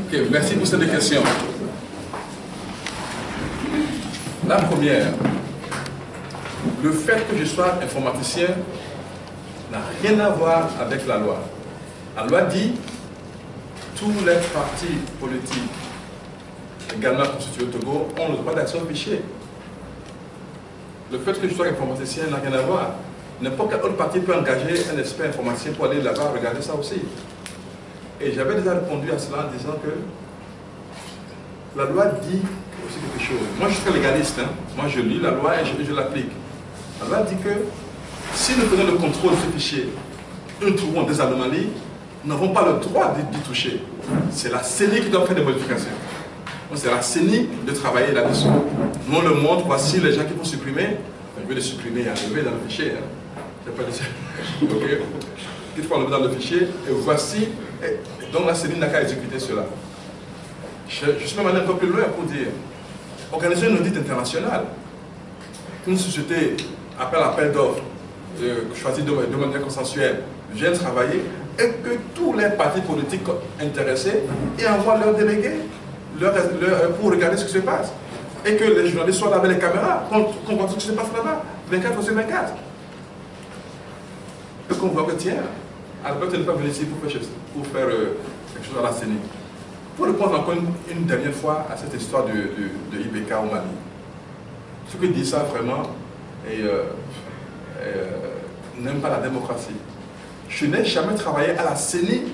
Ok, merci pour ces deux questions. La première, le fait que je sois informaticien n'a rien à voir avec la loi. La loi dit tous les partis politiques également constitués au Togo ont le droit d'accès au fichier. Le fait que je sois informaticien n'a rien à voir. N'importe quel autre parti peut engager un expert informaticien pour aller là-bas regarder ça aussi. Et j'avais déjà répondu à cela en disant que la loi dit aussi quelque chose. Moi, je suis très légaliste. Hein. Moi, je lis la loi et je l'applique. La loi dit que si nous faisons le contrôle de ce fichier, nous trouvons des anomalies, nous n'avons pas le droit d'y toucher. C'est la CENI qui doit faire des modifications. C'est la CENI de travailler là-dessus. Nous, on le montre, voici les gens qui vont supprimer. Je vais les supprimer et enlever dans le fichier. Hein. C'est pas des... Ok. Il faut enlever dans le fichier. Et voici. Et donc la CENI n'a qu'à exécuter cela. Je suis même allé un peu plus loin pour dire organiser une audit internationale. Qu'une société appelle appel d'offres, choisit de manière consensuelle, vient travailler et que tous les partis politiques intéressés et envoient leurs délégués pour regarder ce qui se passe. Et que les journalistes soient là avec les caméras, qu'on voit ce qui se passe là-bas, 24 sur 24. Et qu'on voit que tiens, Albert n'est pas venu ici pour faire quelque chose à la CENI. Pour répondre encore une dernière fois à cette histoire de IBK au Mali, ceux qui disent ça vraiment n'aiment pas la démocratie. Je n'ai jamais travaillé à la CENI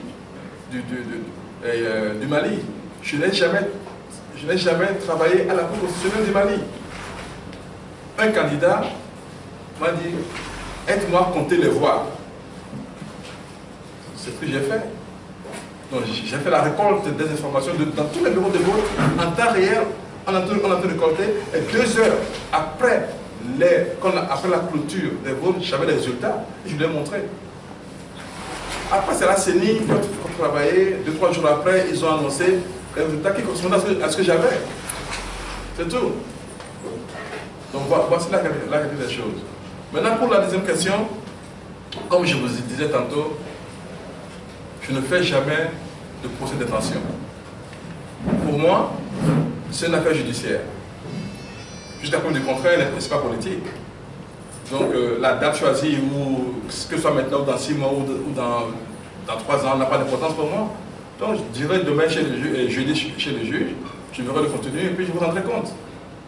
du Mali. Je n'ai jamais travaillé à la Cour constitutionnelle du Mali. Un candidat m'a dit, aide-moi à compter les voix. C'est ce que j'ai fait. Donc j'ai fait la récolte des informations dans tous les bureaux de vote en temps réel. On a tout récolté et 2 heures après la clôture des votes, j'avais les résultats et je les ai montrés. Après, c'est la CENI qui a travaillé. 2-3 jours après, ils ont annoncé les résultats qui correspondaient à ce que j'avais. C'est tout. Donc voici la réalité des choses. Maintenant, pour la deuxième question, comme je vous disais tantôt, je ne fais jamais de procès de détention. Pour moi, c'est une affaire judiciaire. Jusqu'à preuve du contraire, ce n'est pas politique. Donc la date choisie, ou que ce soit maintenant, ou dans 6 mois, ou dans 3 ans, n'a pas d'importance pour moi. Donc je dirais demain chez le juge, jeudi chez le juge, je verrai le contenu et puis je vous rendrai compte.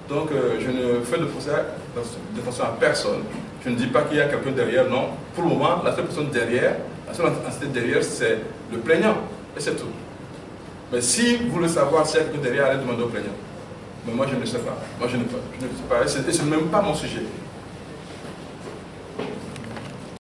Donc je ne fais de procès de détention à personne. Je ne dis pas qu'il y a quelqu'un derrière, non. Pour le moment, la seule personne derrière, la seule entité derrière, c'est le plaignant. Et c'est tout. Mais si vous voulez savoir s'il y a quelqu'un derrière, allez demander au plaignant. Mais moi, je ne sais pas. Moi, je ne sais pas. Et ce n'est même pas mon sujet.